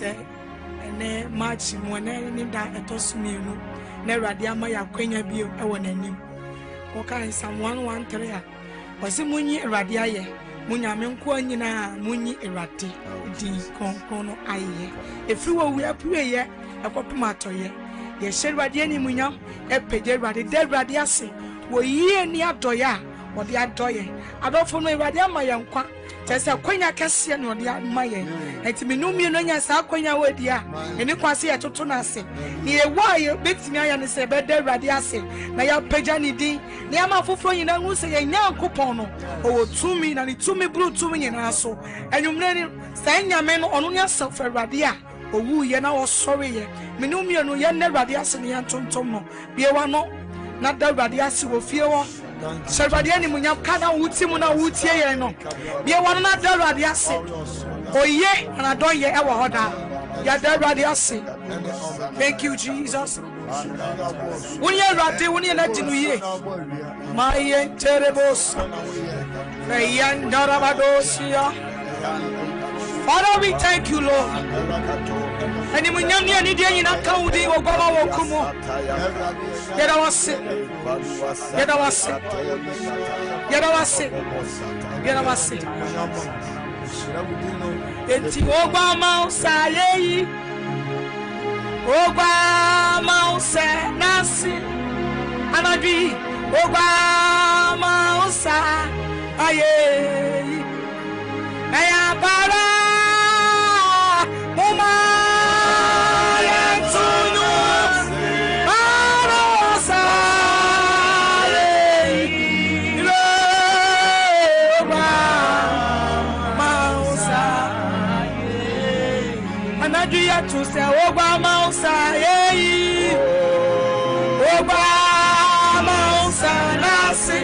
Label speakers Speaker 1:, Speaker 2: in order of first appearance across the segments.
Speaker 1: ene March mo na ni da etosumenu na Awurade ama ya kwanya bio e wo nanim wo kan Psalm 113 a wose munyi Awurade aye munyame nko anyina munyi Awurade di konkon no aye efiri wo wi apueye ekopema atoye ye hye Awurade ani munyam epeje Awurade de Awurade ase wo yie ni adoye a wode adoye adofo no Awurade ama ya nkwa tese kwanya kese no de ama ye etimi no mi no nya sa kwanya wodi a eni kwase ye toto na ase ni ewaye betimi aya ne se be de Awurade ase na ya pagya ni din ni ama foforo nyina hu se ye Nyankopon no o tumi na ni tumi bru tumi nyina so enwumre ni sa nyame no ono nya safa Awurade a owu ye na wo sori ye me no mi no ye na Awurade ase ne ya tontom no biewa no na da Awurade ase wo fie wo Awurade ani munyam kana wuti mu na wutie ye no biewa no na da Awurade ase oye na don ye e wo hoda ya da Awurade ase. Thank you Jesus. Woni Awurade woni na tinu ye my terribles Rayan Darabadosia. Father, we thank you, Lord. And in Munyami and Indian Akaudi or Baba Kumo, yet I was sick, yet I was sick, yet I was sick, yet I was sick. It's Obama Saye, Obama Sa Nasi, and I be Obama Sa Aye. Aya para mama ya tunu para sale roba mausa anadia tu se oba mausa oba mausa nasi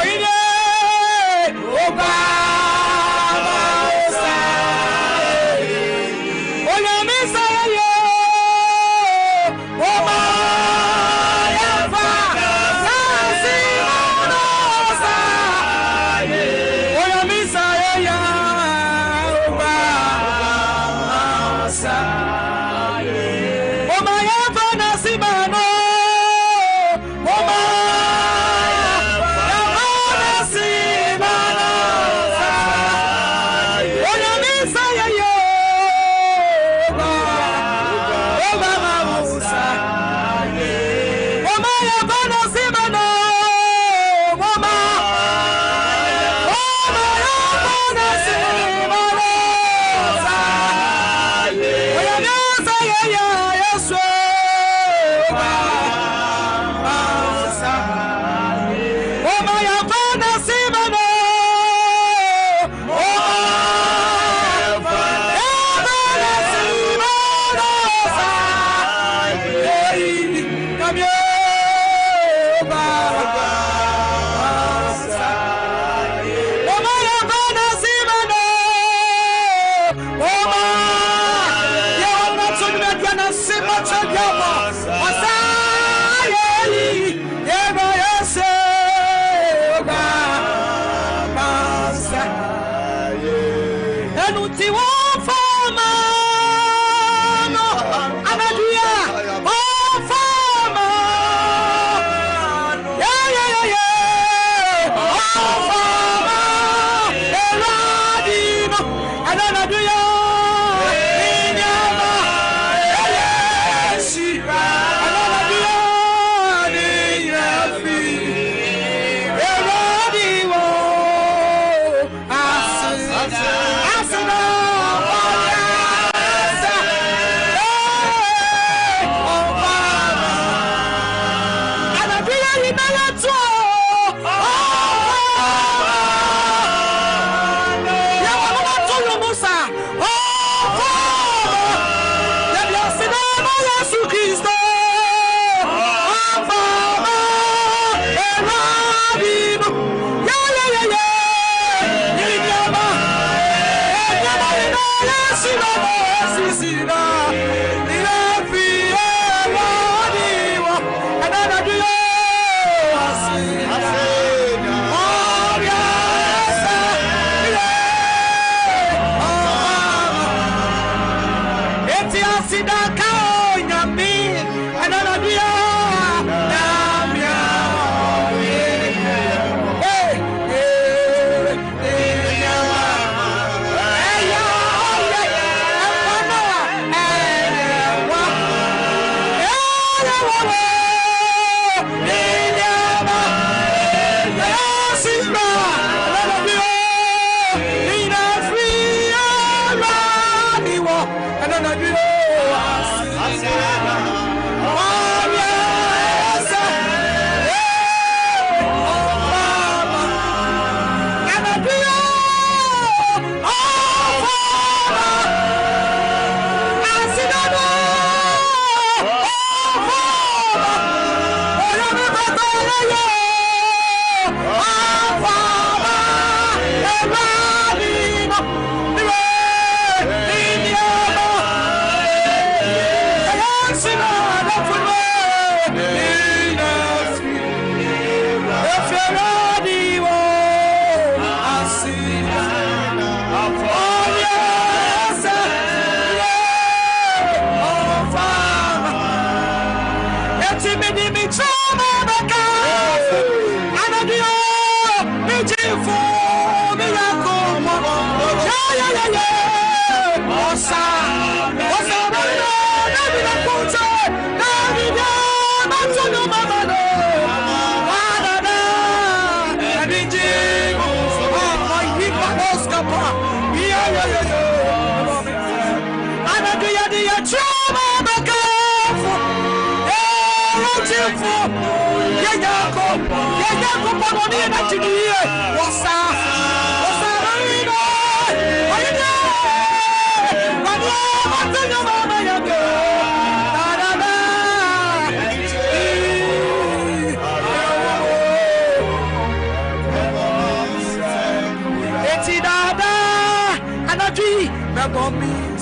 Speaker 1: oye oba eti asida kao nyami anana dia namia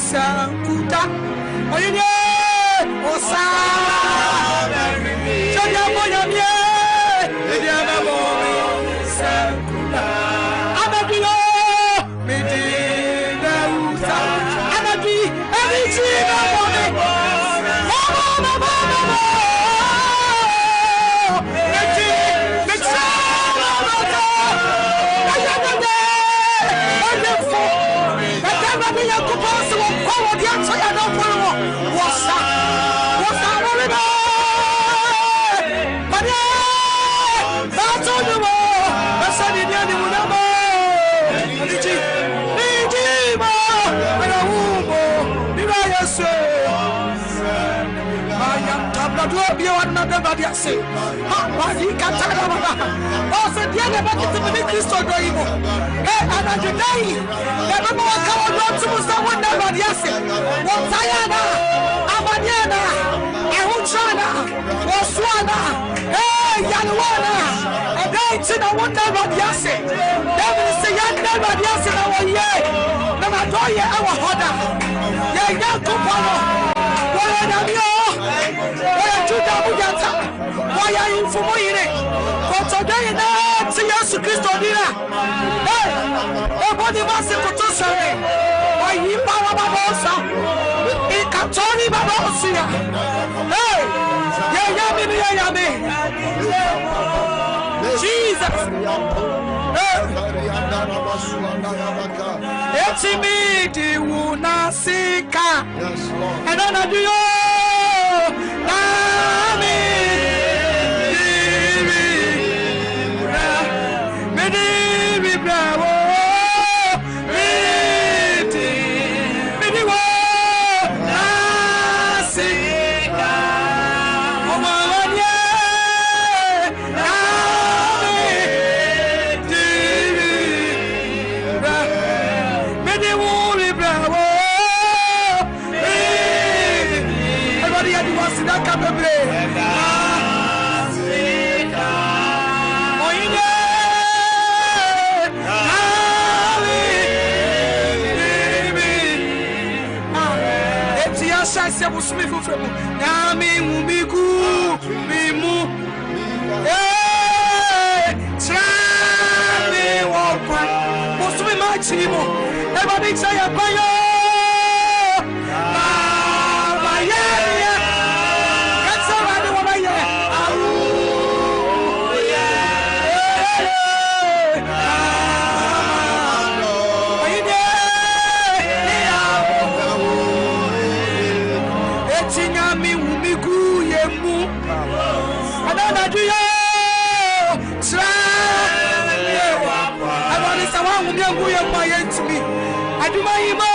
Speaker 1: Sankuta, oyine, osa, chanya moya mie, idiana momi, sankuta, anadio, midina usa, anadi, edichina momi, mama, edi, mixana moto, ayamade, oyefo, ekana ya kupasu. Say, he can tell about also the other back to the Christo Doibo. Hey, and I today, never more come on to someone never yes. What Sayana, Amadiana, Ahuchana, Oswana, hey, Yanuana, and they said I won't never yes. Never say I never yes in our year. Never do ye our hoda. Yeah, young Kupano. What are you? Why are you for me? For today, that's Jesus Christ. Hey, nobody wants to go sorry. Why you power Babosa? He can tell me Babosia. Hey, yummy. Jesus. It's me, the Wuna Sika. And then I do. Everybody say a gu yemu adana duya tra abani sawa mu gu yemu ayentimi aduma yimo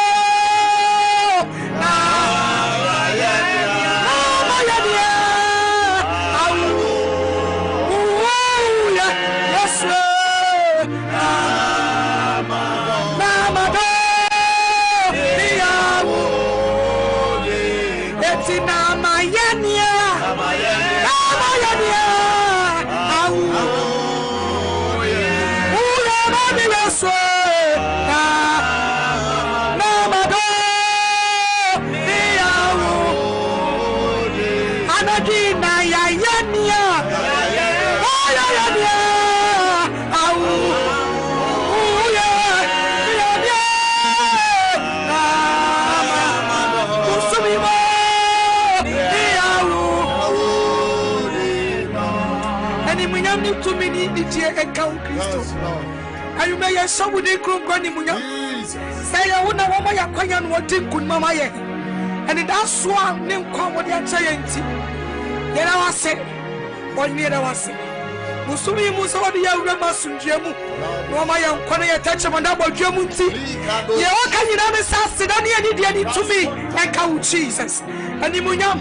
Speaker 1: to me the dear account Christ. I may have somebody come running with you. Say, I wouldn't want my acquaintance what did good mamma. And it that's why name come with your giant. Then I was saying, what near I was saying. Musumi Musodi, I remember Sunjamu. No, my young Korea touch of a double Jamuti. You all can you never say, Sidani to me and count Jesus. And the Munyam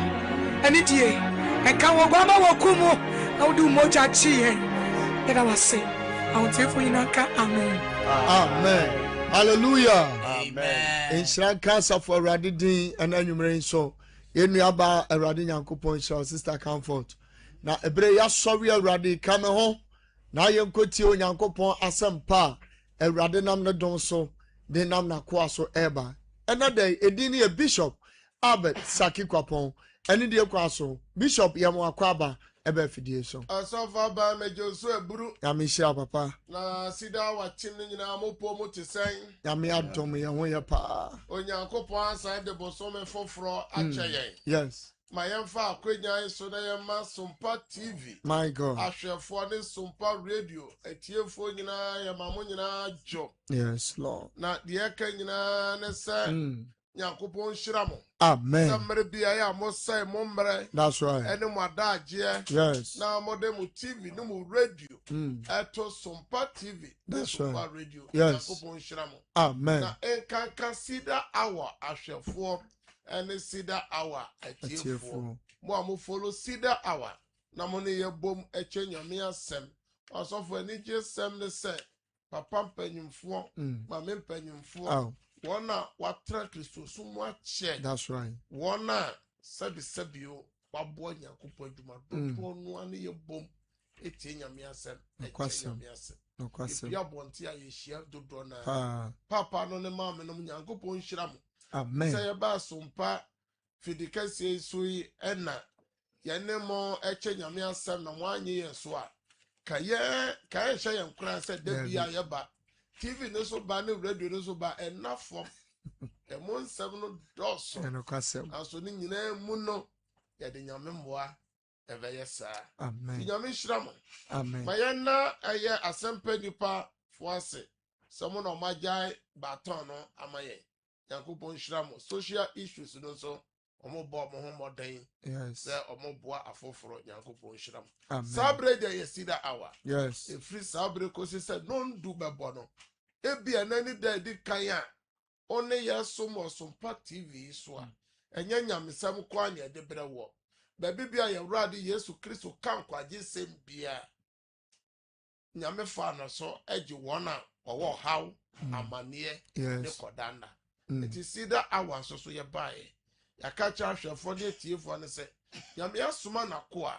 Speaker 1: and it ye. And Kawagama Wakumo. I'll do more chi. That I was saying, I will take for you. Amen.
Speaker 2: Amen. Hallelujah. Amen. In Sri Lanka, for Radidin and Enumeration, so in Yaba, a Radin Yankupon, Sister Comfort. Now, a breya sorry, a Radi come home. Now, you could tell Yankupon Asampa, a Radinam the Donso, the Namna Quaso Eba. Another day, a dini a bishop, Abbot Sackey Kwapong, and India Quaso, Bishop Yamwa Kwaba. Ebe fidiation. Asofa ba mejo so eburu. Ya me share papa. Na Cedar wa chimni nyina mopo mo te sen. Ya me adom ya ho ya pa. Onyankopon aside de bosome foforo acheyen. Yes. Ma yemfa akwenya so na yema Sompa TV. My God. Ahwefo ne Sompa radio etiefo nyina yema mo nyina jo. Yes, Lord. Na de eka nyina ne se Nyankopon shiramo. Amen. That's right. Yes. Now, modern TV, no radio. Eto Sompa TV. That's right. Radio. Yes. Amen. Now, can Cedar hour ashefo and Cedar hour etiefo. Mo follow Cedar hour. Na money ye bom echenya me asem. Also for any just sem ne say. Papa penyumfo, mama penyumfo. Wana watra Kristo sumwa che. That's right. Wana sabio wabo Nyankopon adwuma dodo no ane ye bom etienya me asem etienya me asem. No kwasem. Ya bonti a ye hia dodo na. Papa no ne mama no Nyankopon hira mo. Amen. Say ba Sompa fidikase sui ena ye ne mo echenya me asem na mo anye ye so a kaye hye ye nkran se da bia ye ba TV no so ba ne radio no so ba enough for the mon 7 doors no kwasem aso ni nyina mu no ye de nyame mboa eve yesa. Amen. Nyame shiramo. Amen. Mayana aye asempa nipa foase somo no majai baton no amaye Yankopon shiramo social issues no so omo bo mo ho moden. Yes. Se omo boa afoforo Yankopon shiramo. Amen. Sabre de yesida hour. Yes. E free sabre ko se non do bebo no ebi anani da di kanya one yeso mo Sompa TV so a enya nyamesam kwa anya de brewo ba bibia ye wrade Yesu Kristo kan kwaje sem bia nyame fa no so agi wona owo haw amanie ne kodanda eti Cedar hour so ye bae yakacha ahwefo de tiefo ne se nyame asoma na ko a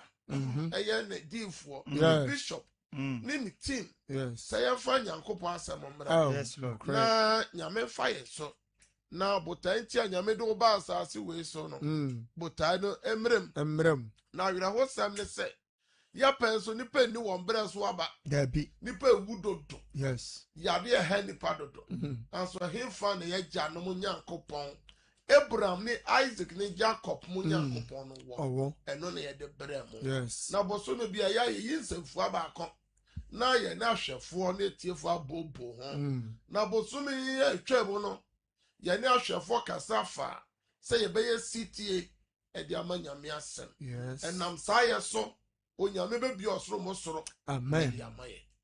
Speaker 2: eye ne difo bishop Nini team. Yes. Say I find Nyankopon asem mmra. Yes, Lord. Na nyame fire so. Na botai ti nyame do ba asase we so no. Botai no emrem. Na wira ho sam ne say. Ya penso ni pe ni won bre so aba. Da bi. Ni pe wudodo. Yes. Ya de he ni padodo. Anso he fa na ya ja no mo Nyankopon. Abraham ni Isaac ni Jacob mo Nyankopon no wo. Eno na ye de bre mo. Yes. Na boso no bia ya ye nsemfu aba akon. Na ye na hwefo na tiefo abobo ho na bosumi ye twebo no ye na hwefo kasafa say ye be ye CTA edi ama nyame asem.
Speaker 1: Yes.
Speaker 2: Enam saye so onyame be bi osoro mo soro.
Speaker 1: Amen.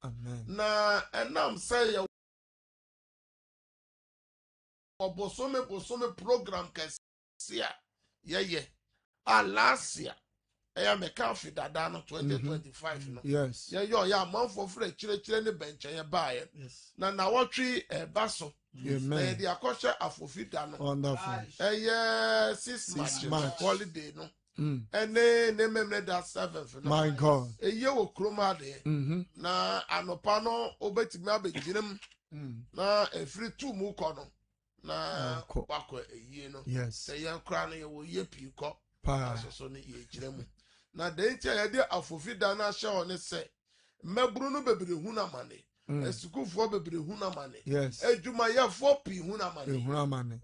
Speaker 2: Amen. Na enam saye obosome program kesia ye alasia eya meka fi dada no 2025 no.
Speaker 1: Yes.
Speaker 2: Ye man for free chire ne benche ye bae.
Speaker 1: Yes.
Speaker 2: Na wotwe baso.
Speaker 1: Amen.
Speaker 2: The akosha afofida no.
Speaker 1: Wonderful.
Speaker 2: 6 months holiday no. And ne memre that 7th no.
Speaker 1: My God.
Speaker 2: Eye wo kroma de. Na anopa no obetimi abegirem. Na every 2 mu ko no. Na wako eye no.
Speaker 1: Yes.
Speaker 2: Say yan kra no ye wo ye pi ko. So ne ye girem. Na de ntia ye de afofida na hye ho ne se meburu no bebre hu na mane. Esukufo bebre hu na mane.
Speaker 1: Yes.
Speaker 2: Ejuma ye fo pi hu na mane.
Speaker 1: Hu na mane.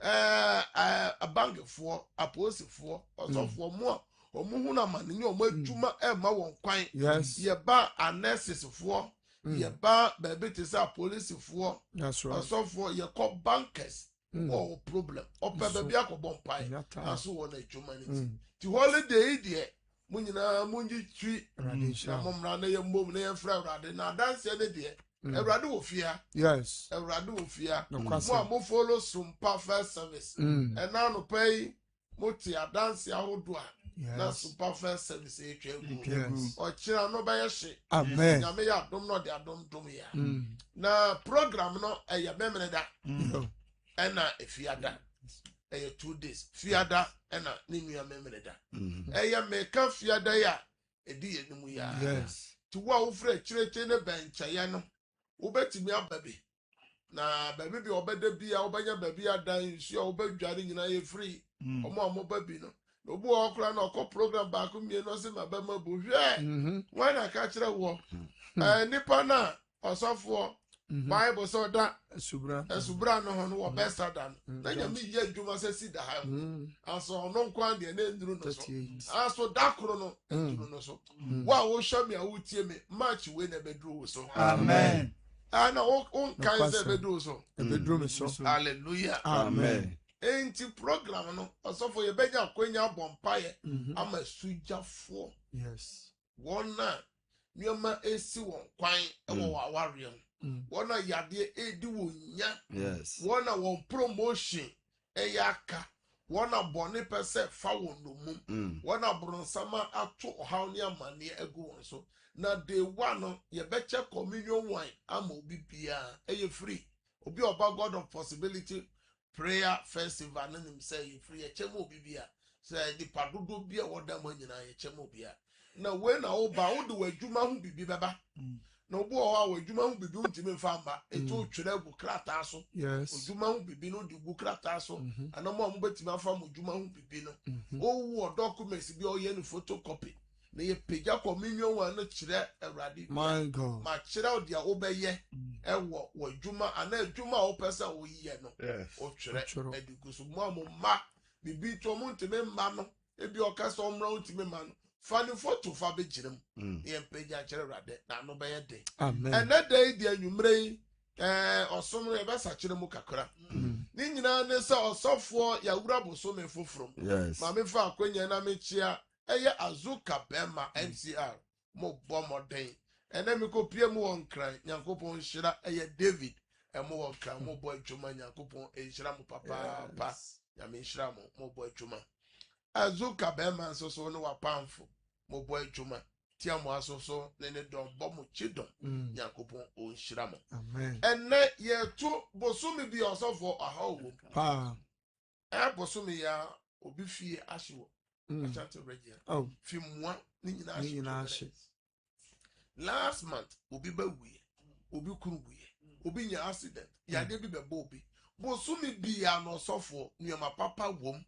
Speaker 2: Abangefo, aposifo, osofo mo omu hu na mane ni omo ejuma e ma won kwan.
Speaker 1: Yes.
Speaker 2: Ye ba anesisfo, ye ba bebe te sa policefo.
Speaker 1: That's right.
Speaker 2: Osofo ye call bankers. Oh problem. Ope bebi akobon pai. Aso won ejuma ni. Ti holiday die munyina munji twi na momra na ye mbom na ye fra urade na dance ne de urade wo fia. Yes, urade wo fia mo follow Sompa first service and now no pay mo ti dance ahodo a na Sompa first service e twegu o kira no ba ye hye. Amen. Nyame ya dom no de adom dom ya na program no e ye memre da na efiada 2 days fiada ena ninua memre da eya meka fiada ya edi yenimu ya yes to wa wo frɛ kyerɛkyerɛ ne bencha ya no wo betimi ababe na baby bi obeda bia obanya baby adan nsu a obedware nyina ye free omo baby no obu okra na okọ program ba ko mie no se mabama bo hwe wana ka kyerɛ wo nipa na osofo Bible so that subra no ho no wo besta dan na nyame ye adwuma se Cedar ha aso no nkwan de na nduru no so aso dakoro no nduru no so wa wo hwa me a wo tie me match we na bedru wo so amen ana on kan se bedru so bedru me so hallelujah amen enti program no osofo ye benya akwanya bompaye ama sujafo yes wona nyoma esi won kwan e wo aware Wana yade edi wonya. Yes. Wana won promotion eyaka. Wana boni pese fa wondomum. Wana bronsama ato ohaw ne amane egu won so. Na day one ye beche communion wine ama obi bia eye free. Obi oba God of possibility prayer festival nanim say ye free ye chemo obi bia. Say di padodo bia woda ma nyina ye chemo bia. Na we na oba wo de wadwuma hu bibi beba. No bo wa wadwuma hu bibi untime mfamba eto twere gu krata so yes wadwuma hu bibi no de gu krata so anamo am betime afam wadwuma hu bibi no owu documents bi o ye no photocopy na ye pagya communion wa no kyerɛ awurade my god ma kyerɛ o dia obɛyɛ ɛwɔ wadwuma ana adwuma o pesa o yie no o twere edigu so mo ma bibi to mo ntime mma no ebi o kasa o mra ntime ma no Fani photo fa be jirem ye pagya kyerɛ awurade na no bɛyɛ de amen and that day the anwumre osomre e besa kyerɛ mu kakra ni nyina ne sɛ osofo ya wura bosome foforo yes ma me fa akwanya na me chia eye azuka bema MCR mo bɔ moden ene me ko pie mu won kran nyankopɔn hyira eye David mo won kran mo bɔ adwuma nyankopɔn hyira mo papa pa ya me hyira mo bɔ adwuma azuka bema nso so no wapamfo mo bɔ adwuma tia mo asoso ne don bɔ mo chidon yakopon o nhyira mo amen enne ye to bosumi bi osofo ahawo pa bosumi ya obi fie ahyewo achante regia oh fi moa ne nyina ahye last month obi ba wie obi kuru wie obi nya accident ya de bi bebo obi bosumi bi ya no sofo nuama papa wom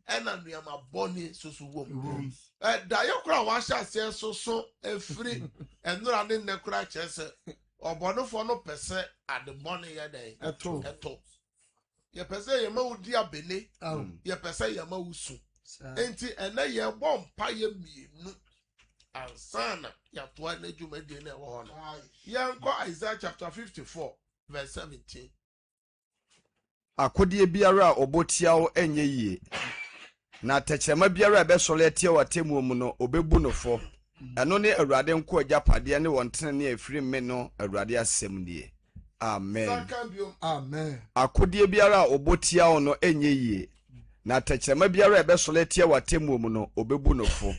Speaker 2: ena nuama boni soso wom da yekura wa hyase soso efiri enura ne nekura kyese obonofo no pese adebone ye den eto ye pese ye ma udi abene ye pese ye ma usu enti ena ye bom pa ye mienu ansana ya to na dwumadi na wo no yanko Isaiah chapter 54 verse 17
Speaker 3: Akodie biara obotia wo enye yie na techema biara be sole tie watemu mu no obebu no fo eno ne awurade nko agapade ne wontene ne afiri me no awurade asem die amen
Speaker 2: amen
Speaker 3: akodie biara obotia wo no enye yie na techema biara be sole tie watemu mu no obebu no fo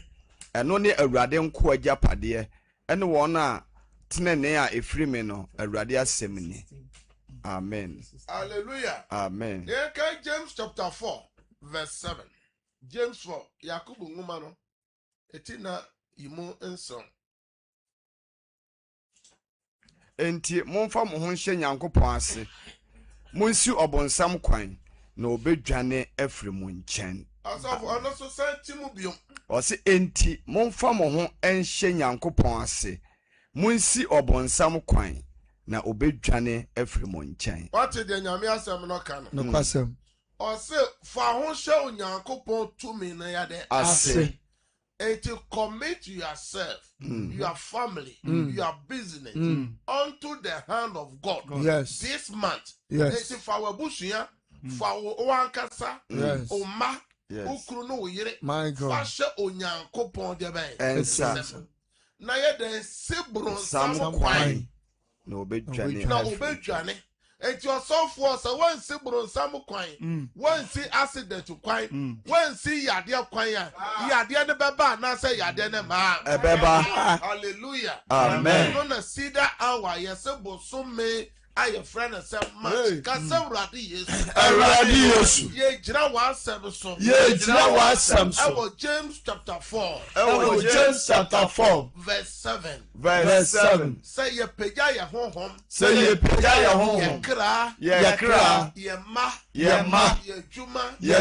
Speaker 3: eno ne awurade nko agapade ene wona tenene a afiri me no awurade asem ni amen
Speaker 2: hallelujah
Speaker 3: amen
Speaker 2: James chapter 4 verse 7 James 4 Yakubu nguma no etina imu enson
Speaker 3: enti momfa mo ho nhye Nyankopɔn ase monsi obonsam kwan na obedwane afiri mu nkyɛn
Speaker 2: asafo ono so sentimu biom
Speaker 3: ɔse enti momfa mo ho nhye Nyankopɔn ase monsi obonsam kwan na obedwane afiri mu nkyɛn
Speaker 2: wate de nyame asem no ka no
Speaker 4: kwasem
Speaker 2: ɔse fa ho hye Onyankopɔn tumi na yade
Speaker 3: ase
Speaker 2: to commit yourself, your family, your business unto the hand of God.
Speaker 4: Yes.
Speaker 2: This month.
Speaker 4: Yes.
Speaker 2: For our bushia, for our wankasa, oma, ukru no yere.
Speaker 4: My God.
Speaker 2: Fashe Onyankopon debe.
Speaker 3: Ensa.
Speaker 2: Na ye den sibron
Speaker 3: Sam kwai. No obedwane.
Speaker 2: Na obedwane. And your software, so one sibron sam kwai, one see accident to kwai, one see yadia kwaya, yadia the baba, na say yadia ma.
Speaker 3: Beba.
Speaker 2: Hallelujah.
Speaker 3: Amen.
Speaker 2: Gonna see that hour, yes, so me. I a friend and said, "Man, Castle Radius,
Speaker 4: Radius,
Speaker 2: ye Jira was Samson,
Speaker 4: ye Jira was Samson."
Speaker 2: Our James chapter 4,
Speaker 4: our James chapter 4,
Speaker 2: verse 7.
Speaker 4: Verse 7.
Speaker 2: Say ye peja ya home,
Speaker 4: say ye peja ya home,
Speaker 2: ye kra, ye ma, ye juma, ye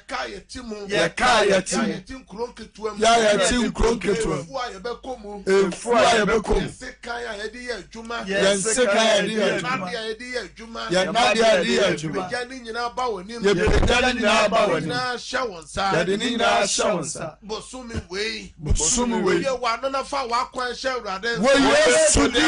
Speaker 2: ka ye timu,
Speaker 4: ye ka ye timu,
Speaker 2: ye tim kronketuam,
Speaker 4: ye tim kronketuam,
Speaker 2: fua ye bekomu,
Speaker 4: fua ye bekomu,
Speaker 2: ye sekaya ye di ye juma,
Speaker 4: ye sekaya ye di
Speaker 2: Nadia Edia Juma,
Speaker 4: Nadia Juma,
Speaker 2: Janina Bawani,
Speaker 4: Janina Bawani,
Speaker 2: Shawansa,
Speaker 4: Yadina Shawansa,
Speaker 2: Bosumi way,
Speaker 4: Bosumi way,
Speaker 2: you want none of our Wakwan Shell,
Speaker 4: we used to do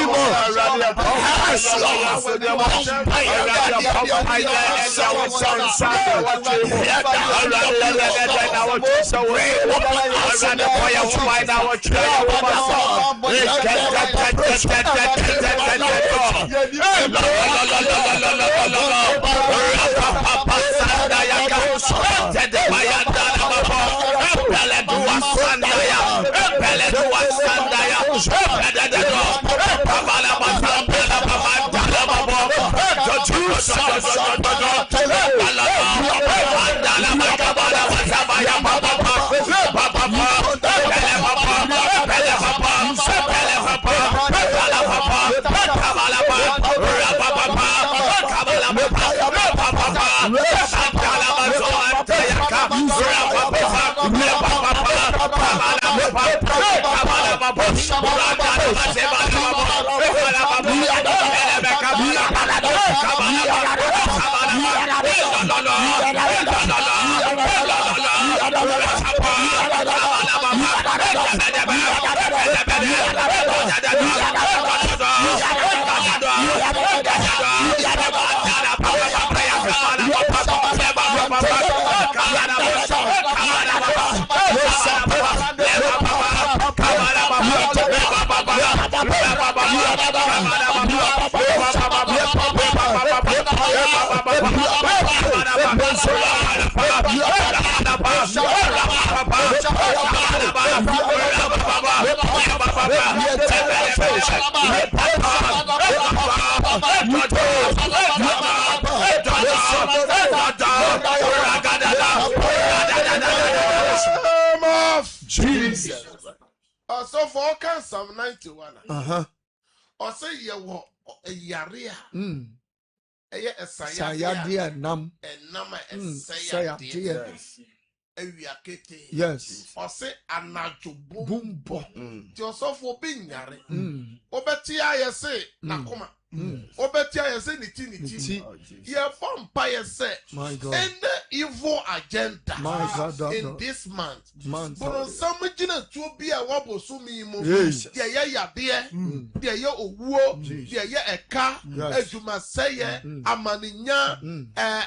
Speaker 2: Jesus. So for Psalm 91. Or say you a yaria. A
Speaker 4: Sayadia nam.
Speaker 2: And nama Sayadia.
Speaker 4: Yes.
Speaker 2: Or say anajo bumbo.
Speaker 4: Bumbo.
Speaker 2: Yourself for being yare. Obetia, I say, Nakuma. Obetia ye say niti. Ye form pa ye say.
Speaker 4: My God.
Speaker 2: And the evil agenda
Speaker 4: My God,
Speaker 2: in this month.
Speaker 4: Man,
Speaker 2: But some jina to be a wabo sumi mo.
Speaker 4: Yes.
Speaker 2: Dia ya de. Dia ye owuo. Dia ye eka. Ejuma seye. Amaninya.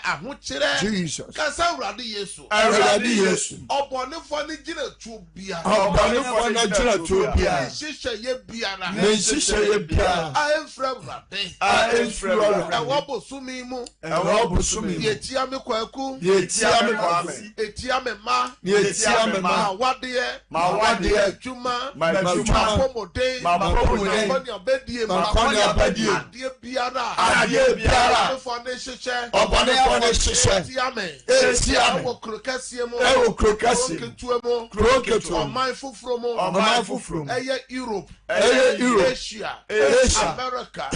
Speaker 2: Ahuchire.
Speaker 4: Jesus.
Speaker 2: Kasa urade Yesu.
Speaker 4: Awurade Yesu.
Speaker 2: Obonefo ni jina to bia.
Speaker 4: Obonefo na jina to bia.
Speaker 2: Shisha ye biara.
Speaker 4: Ne shisha ye biara.
Speaker 2: Aemfra urade.
Speaker 4: Aemfra urade.
Speaker 2: Ewabo sumi mo.
Speaker 4: Ewabo sumi.
Speaker 2: Yetia me kwaku.
Speaker 4: Yetia me kwaku.
Speaker 2: Etia me ma.
Speaker 4: Yetia me ma.
Speaker 2: Mawade. Juma. Mapomode. Makoni abedie.
Speaker 4: Makoni abedie.
Speaker 2: Adie biara.
Speaker 4: Adie biara.
Speaker 2: Obonefo ne shisha.
Speaker 4: Obonefo ne shisha.
Speaker 2: Etia me.
Speaker 4: Etia me.
Speaker 2: Ewo krokasi mo.
Speaker 4: Ewo krokasi.
Speaker 2: Ketuemo.
Speaker 4: Kroketuemo.
Speaker 2: Oman fufuro mo.
Speaker 4: Oman fufuro.
Speaker 2: Eye Europe.
Speaker 4: Europe.
Speaker 2: Asia. America.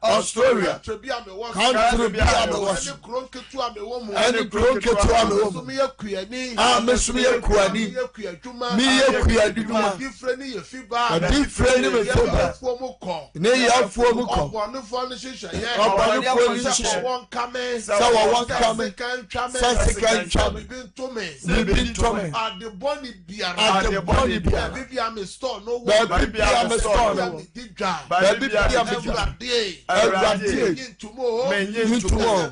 Speaker 4: Australia.
Speaker 2: Country bi ame wo.
Speaker 4: Country bi ame wo.
Speaker 2: Any kronketu ame wo mo.
Speaker 4: Any kronketu ame wo.
Speaker 2: Mesumi ye kuani.
Speaker 4: Mesumi ye kuani.
Speaker 2: Ye kuadwuma.
Speaker 4: Mi ye kuadwuma.
Speaker 2: Difre ni ye fiba.
Speaker 4: Difre ni ye fiba.
Speaker 2: Yafuo mo ko.
Speaker 4: Ne yafuo mo ko.
Speaker 2: Obonefo ni hyehyɛ ye.
Speaker 4: Obonefo ni hyehyɛ.
Speaker 2: Won kame.
Speaker 4: Sawa won kame. Sasika ntwame.
Speaker 2: Bibi ntome. Adeboni biara.
Speaker 4: Adeboni biara.
Speaker 2: Bibi ame store no wo.
Speaker 4: Bibi ame store no wo. Bibi ame Awurade. Yintumo.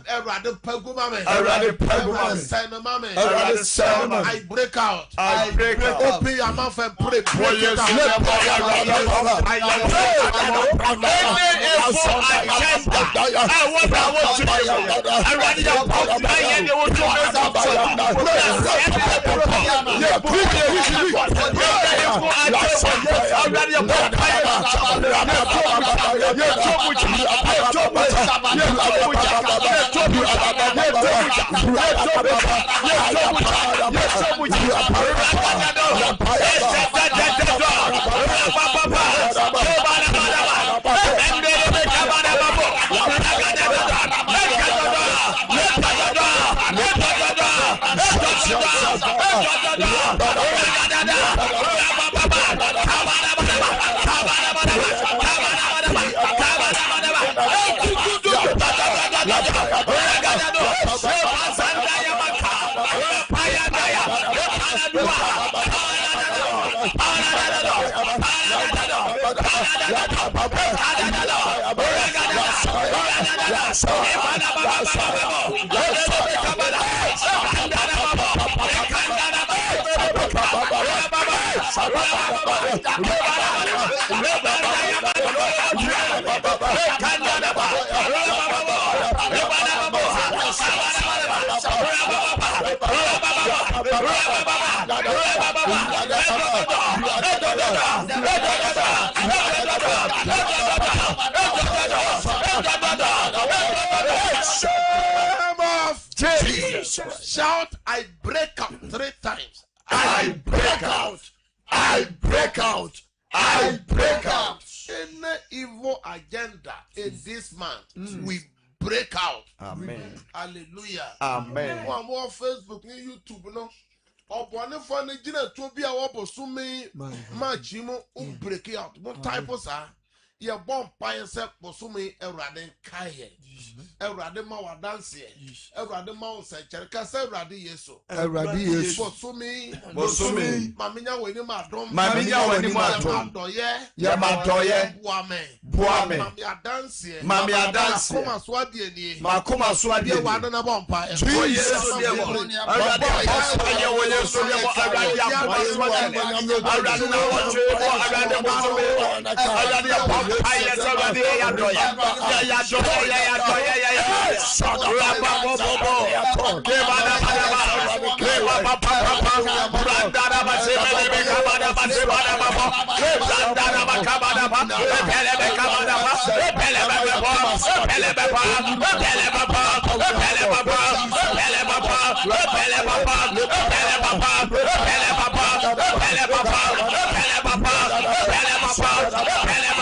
Speaker 2: Awurade paguma me.
Speaker 4: Awurade paguma me.
Speaker 2: Send me.
Speaker 4: Awurade send me.
Speaker 2: I break out.
Speaker 4: I break out.
Speaker 2: Open your mouth and pray. Shout, I break out 3 times.
Speaker 4: I break out. I break out. I break out.
Speaker 2: Any evil agenda in this month, we break out.
Speaker 3: Amen.
Speaker 2: Hallelujah.
Speaker 3: Amen.
Speaker 2: One more Facebook, YouTube, no. Obonefo ne gina to bi a wobosumi match mo break out. What type of sir? Ye bon pie se bosumi Ewurade kai. Ewurade ma wa dance ye. Ewurade ma on se cherka se Ewurade Yesu.
Speaker 4: Ewurade Yesu.
Speaker 2: Bosumi. Maminya weni ma dom.
Speaker 4: Maminya weni ma dom. Ya ma doye. Buame.
Speaker 2: Mamia dance ye.
Speaker 4: Mamia dance.
Speaker 2: Koma so ade ni.
Speaker 4: Ma koma so ade.
Speaker 2: Ye wa na bon pie.
Speaker 4: Jesus. Ewurade apostle ye wo Yesu ye mo Ewurade apostle ye. Ewurade na wo twe mo Ewurade bosumi. Ewurade apostle I somebody ya doya. Ya doya ya doya ya ya. Rapa bobo. Kebana bana. Kebaba papa. Brandara basebele bekabana basebana baba. Brandara bakabana baba. Pele bekabana baba. Pele baba. Pele baba. Pele baba. Pele baba. Pele baba. Pele baba. Pele baba. Pele baba. Pele baba. Pele baba. Pele baba. Pele baba.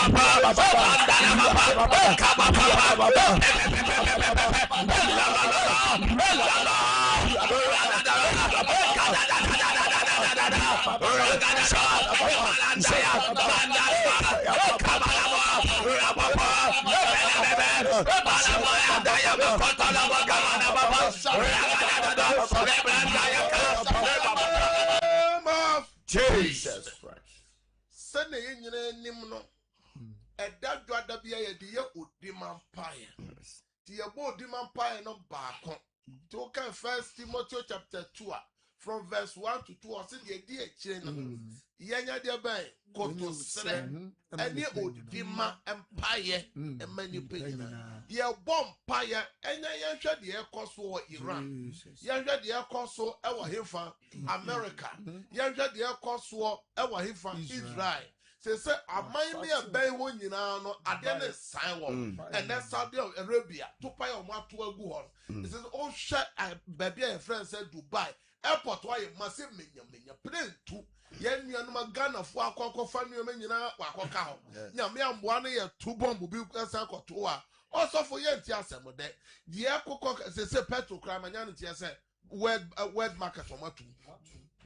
Speaker 4: Jesus Christ.
Speaker 2: Send a yin no. A dad drada be a dear Udiman Pie. The abode Diman Pie no bark. Token 1 Timothy chapter 2. From verse 1 to 2, I said, the idea chain. Yanya de bay, Koto Sren, and the Udima Empire, and many pain. Ye bomb pire, and I shall the air cost war Iran. Yanja the air cost war our Hifa, America. Yanja the air cost war our Hifa, Israel. Say, I mind me a bay one you know, I didn't sign one, and that's Saudi Arabia to pay on what to a go on. It says, oh, shut a baby and friend said Dubai. Airport why massive minya plane too. Yen yanuma Ghana for a family menina wako. Yammy am 1 year 2 bomb will be a toa. Also for yen tiasemo de. The airport says petrol crime and yan word market for matu.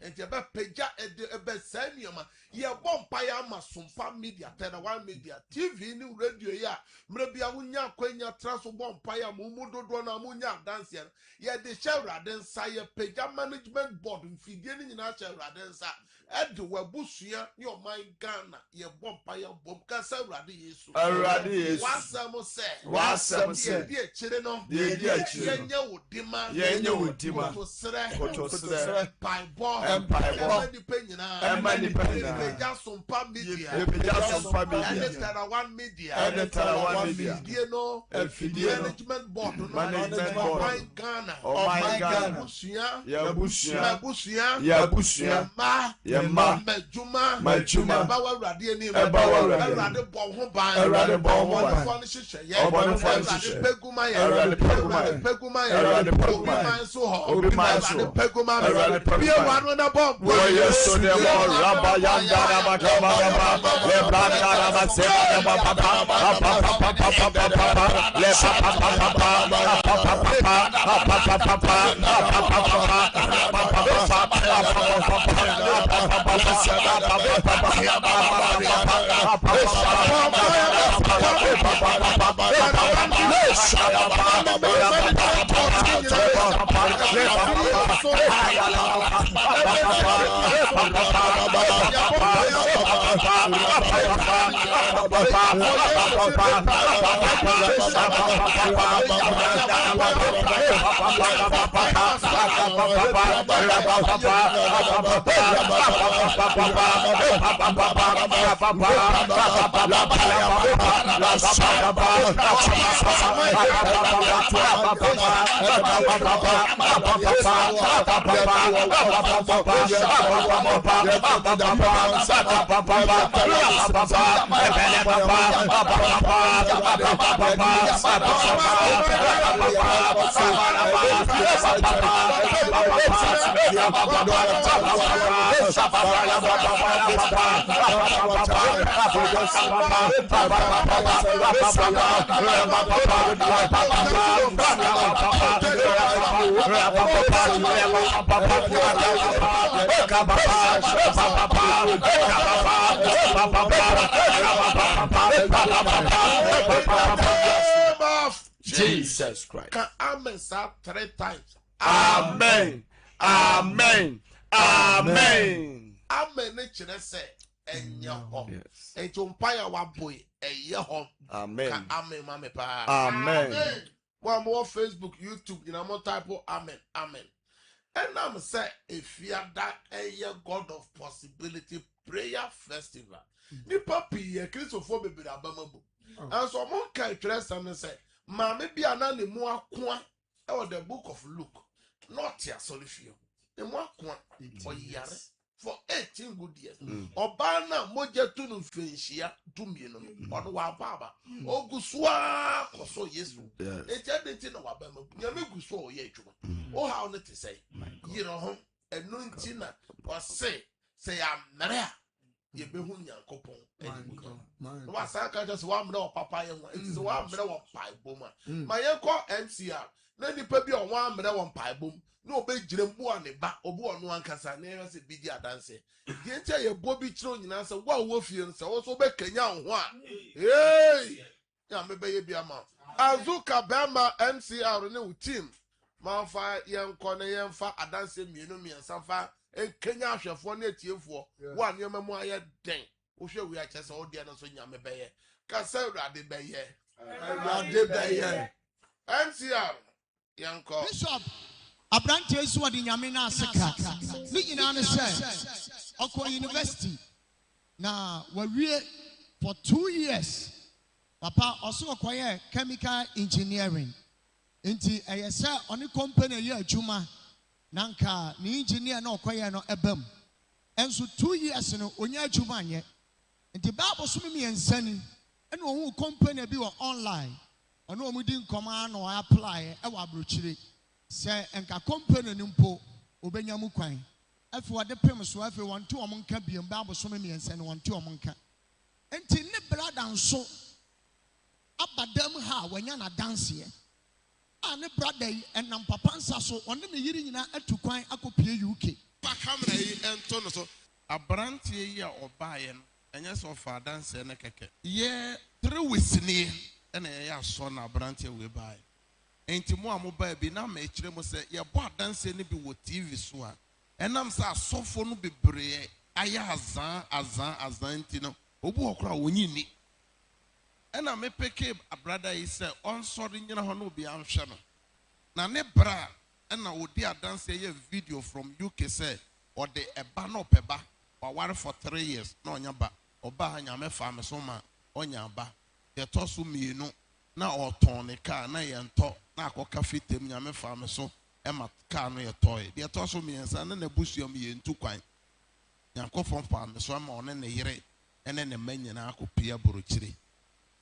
Speaker 2: And you better peja a best senior. Ye bomb paya ma Sompa media, 1 media, TV, new radio ya. Maybe I wunya quenya transfer bomb paya mumudo dona munya dance. Ye the shara then say peja management board in Fidian in our shara then sa. Ed Wabusia, your mind Ghana, ye bomb paya bomb cassa radius. What's some say? Dear children, dear Yenya would demand, Yenya would demand to say, by boy. Empire, Sompa media, and 1 media, management board, Ghana, Yabusia, Majuma, Bawa Radiani, Bawa Peguma,
Speaker 4: yes, so there was Rabba Yanda Jesus Christ.
Speaker 2: Can amen sir 3 times?
Speaker 4: Amen. Amen. Amen.
Speaker 2: Amen. Nature say, and your home. And to umpire 1 boy, a year home.
Speaker 4: Amen.
Speaker 2: Amen, Mamma.
Speaker 4: Amen.
Speaker 2: One more Facebook, YouTube, you know, more type of amen. Amen. And I'm saying, if you are that a year God of possibility prayer festival, ni papi a Christopher baby abamabu. And so one can dress and say, Mamma be an animal or the book of Luke, not your solifio. The more for years. For 18 good years. Obana moja tunu fenshia tumino on wa baba. O guswa koso yesu. Ejade no wa bama. Nyame guswa o ye adwuma. O how ne te say. You know enu ntina o say amere ye behu nyankopon enimu. No wa saka just wa mre o papa ye ho. It wa mre wo pai boma. Ma ye ko MCR. Na nipa bi o wa mre wo pai bom. No be jirembu aneba obu onu ankasa na ere se bidi adanse die ntia ye bobi chiro nyina se wa wo fie nse wo so be kanya ho a hey ya me be ye bia ma azuka bema MCR ne team ma fa ye nko ne ye mfa adanse mienu miensa fa and Kenya for native for 1 year memoir den. We shall we are just all the other so yam baye. Cassandra de baye. NCR Yanko
Speaker 5: Bishop Abrante is what in Yamina Saka. Looking on the Oko University. Now, we're for 2 years. Papa also acquire chemical engineering. Inti ayesa oni company ye Juma. Nanka ni engineer no acquire no ebem. And so 2 years no onya Juma ye. Inti Bible sumi and sani. And who company be online. I know we didn't command or apply a wabruchiri. Say, and a company nimpo, Obenyamu Quine. If you are the premise, so if you want to among Kabi and Bible swimming and send 1 2 among Ka. And Tin blood and so up at them ha when you're not dancing. And a brother and Nampapansa so on the year to Quine Akopia UK.
Speaker 2: Pacamre and Tonoso, a brandy or buying, and yes, of our dance and a cake. Yeah, 3 weeks near. And I saw na branch we buy. And to more mobile be now make them say, ya bought dance any be with TV so. And I'm so phone be brave. Azan, Tino, Obu Okra Winnie. And I may pick a brother is said, on sorry, you know, no be am channel. Now, ne bra, and I would dear dance a video from UK say, or the a banner peba, or 1 for 3 years, no nyaba, or bahanyame farm soma, on yaba. Ye tosu mi no na otone car na ye nto na akoka fitem nyame fa me so e ma car no ye toy ye tosu mi ensa na busuam ye ntu kwan nyankofon fa me so ma one ne yere ene ne manya na akopia borochire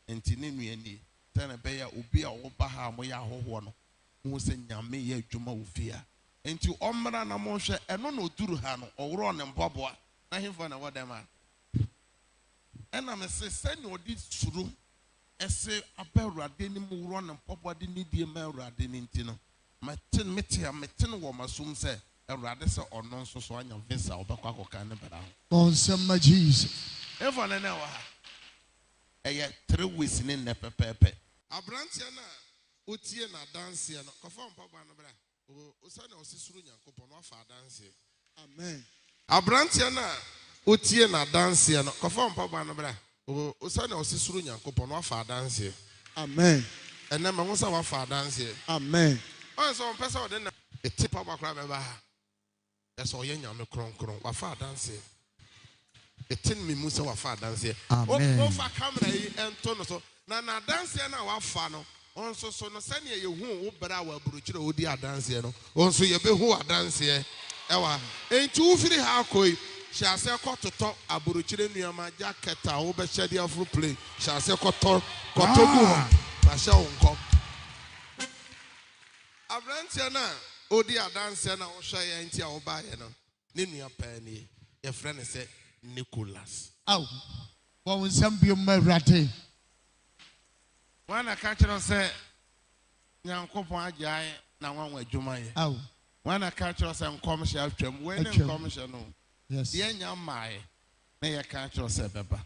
Speaker 2: enti ne nuani tane be ya obi a wo ba ha mo ya hoho no mo se nyame ye adwuma wo fia enti omra na mo hwe eno no duru ha no owro ne mboboa na hemfo na wodema ena me se sene odi suru ese aberade ni mu ro na popode ni die ma urade ni ntino matin metin wo masum se urade se ono nso so anya visa obekwa akoka ne bera
Speaker 5: on some Jesus
Speaker 2: efo na na wa eye 3 weeks ni ne pepepe abrantia na otie na dance no kofa mpaba no bra o se na osisuru nyankopon no afa dance
Speaker 5: amen
Speaker 2: abrantia na otie na dance no kofa mpaba no bra o sa na osisuru nyankopon no afa dance
Speaker 5: amen
Speaker 2: ena ma nsa wa fa dance
Speaker 5: amen
Speaker 2: on so pesa o de na etipa bakra be ba ha eso ye nyame kronkron wa fa dance etin mi musa wa fa dance o fa camera yi ento no so na dance na wa fa no on so no sane ye hu wo bra wa buruchire odi dance no on so ye be hu dance ewa enti wo firi ha koi shase kototo aburuchire nuama jacket a wo be shade afro play shase kotogu ho na sha wonko abrantia na odi dance na wo hwa ye enti a wo ba ye no ne nua pa ni ye friend say Nicholas
Speaker 5: aw wo nsambio mawrate
Speaker 2: wana ka kire say nyankopon ajae na wanwa adwuma ye
Speaker 5: aw
Speaker 2: wana ka kire say nkom hya atwam we ne nkom hya no
Speaker 5: yes
Speaker 2: ye nya mai na ye ka kire say beba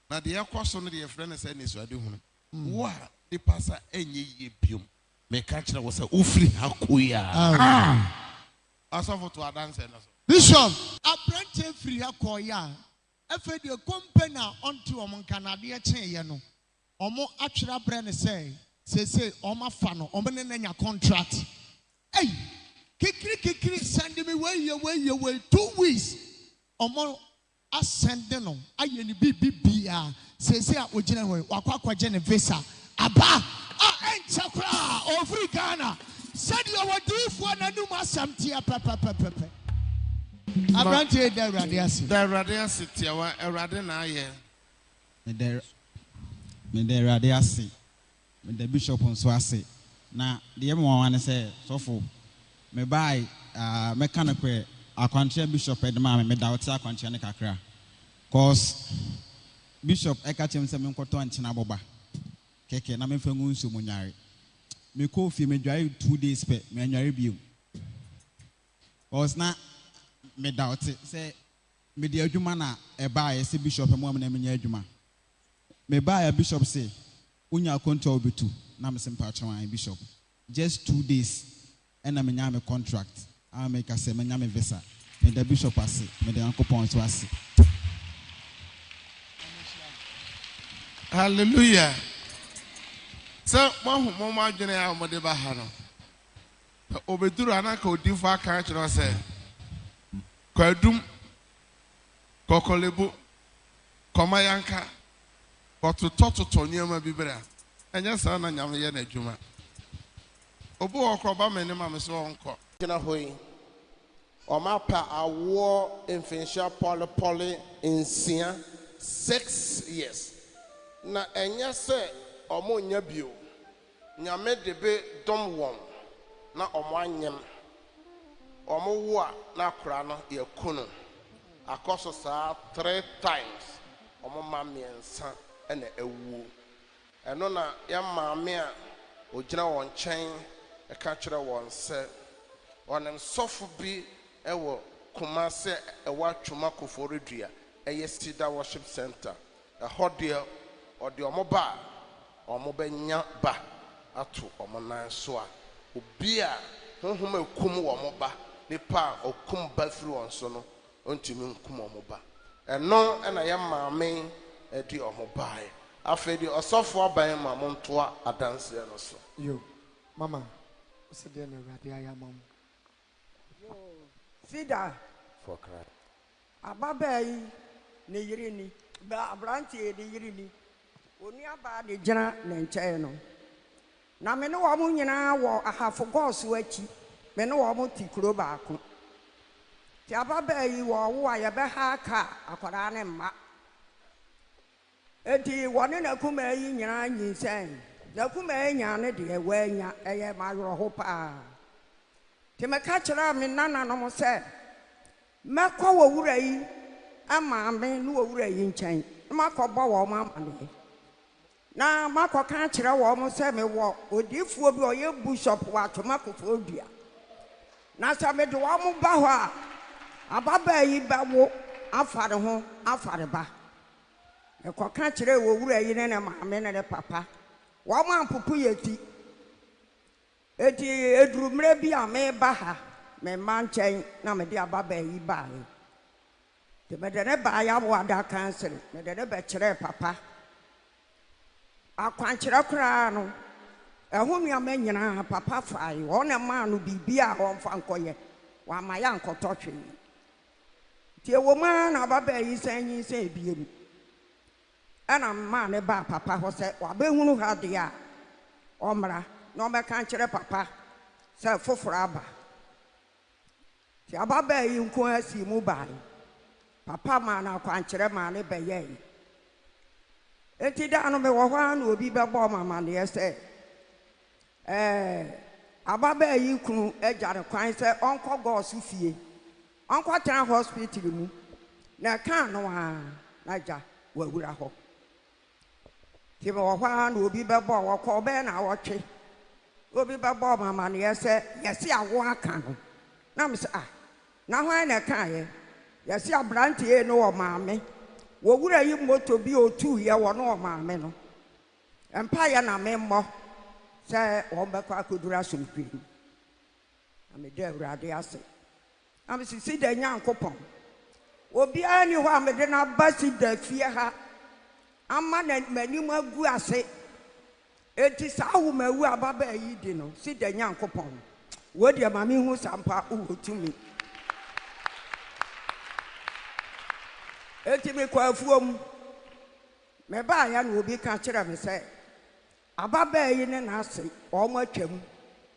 Speaker 2: na de ye kwaso no de ye friend say ni so ade hunu wa di pasa enye ye biom me ka kire wo say ufri hakoya asofo to adanse na so
Speaker 5: Bishop apprentice free hakoya efe de company onto omon kanade chen ye no omo atwera brand say omo afa no omo ne nya contract hey kikiri send me way 2 weeks omo asend no aye ni bibia say a ogina ho wakwa je ne visa aba enchakra over Ghana said you were due for na numa samtia pepe Abrante da
Speaker 2: radiasi tiawa erade na aye
Speaker 6: me der radiasi me the bishop nso ase na de me wan say sofo me buy mechanical akwantia bishop edema me da wote akwantia ne kakra cause bishop ekachem se me nkoto anchina boba keke na me fangu nso munyare me ko fi me dware 2 days pe me anware bio cause na me doubt say me the adwuma na e buy say bishop mo am na me nya adwuma me buy bishop say unya control betu na me simpa chawan bishop just 2 days and na me nya me contract I make say me nya me visa mede bishop ase mede Nyankopɔn so ase.
Speaker 2: Hallelujah. So mo adwene ya mo de ba ha no. Obeduru anaka odifo aka kyerɛ sɛ kwadum kokolebo komayanka kototototo nyema bibra enya sa na nyame ye na adwuma obu okroba mene ma me so onko kina hoyi o ma pa awo influential poly insia 6 years na enya se omo nya bio nyame de be dom won na omo anyem omo wo a na kora no ye kunu akoso saa 3 times omo ma miensa ena ewu eno na ya maame a ogina won chen e ka kire won se onem sofo bi ewo Kumase ewa twuma koforedua eye Cedar worship center e hodie ode omo ba omo benya ba ato omo nan so a obi a honhom ekum wo mo ba nipa okum ba firi won so no ontimi nkum omo ba eno ena ya maame edi omo bae afedi osofo aban ma mo ntoa adanse no so
Speaker 7: yo mama se de na radio ayamam
Speaker 8: yo Cedar
Speaker 2: for cry
Speaker 8: ababai ne yirini ba abrantie de yirini oni aba de gina ne nkyɛn no na me ne wo mo nyina wo ahafo goso achi me ne wo mo ti kuro baako ti ababai wo wo a ye be ha ka akwara ne mma eti wone na kuma yi nyina nyinsen na kuma nya ne de wanya eye ma yoro ho pa ti me ka kyerɛ me nana no mo sɛ mekɔ wo wura yi ama me no wo wura yi nkyɛn makɔbɔ wo ma amane na makɔ ka kyerɛ wo mo sɛ me wo odifuo bi ɔyɛ bishop wa atoma kofo dua na sɛ me de wo mo ba hɔ a ababa yi ba wo afare ho afare ba ekɔ ka kyerɛ wo wura yi ne na maame ne papa wo mo ampupu yeti eti edurumre bi a me ba ha me manchen na me de ababa yi ba yi te me de ne ba ya wo ada cancel me de ne be kyerɛ papa akwankyerɛ kra no ɛho nua ma nyina papa fai wo na ma no bibia ho mfa nkɔyɛ wa ma ya nkɔtɔ twe tie wo ma na ababa yi sanyi sɛ ebiem ana ma ne ba papa ho sɛ wa be hunu ha de a omra na omeka kyerɛ papa sɛ foforo aba ti ababa yi nko asi mu ba papa ma na kwankyerɛ ma ne bɛyɛ enti da no me wo hwa na obi bɛbɔ mama ne sɛ ababa yi kunu agya kwan sɛ ɔnkɔ gosu fie ɔnkɔ tena hospital mu na ka no a na gya wawura hɔ ti me wo hwa na obi bɛbɔ wo kɔ bɛ na wɔtwe obi bɛbɔ mama ne sɛ yɛse awo aka no na me sɛ na hwan na ka yɛ yɛse abrantie no wɔ maame wo wura yi moto bi otu ye wo no maame no empa ye na me mmɔ sɛ wo bɛkɔ akodura sompiri na me de awurade ase am sisi da Nyankopɔn obi ani hɔ a me de na basi da fie ha ama na manim agu ase eti saa wo mawu ababa yi di no si da Nyankopɔn wo de ma me hu sampa wo tumi eti me kwa afuom me ba ya na obi ka kyerɛ me sɛ ababa yi ne na ase ɔmo atwam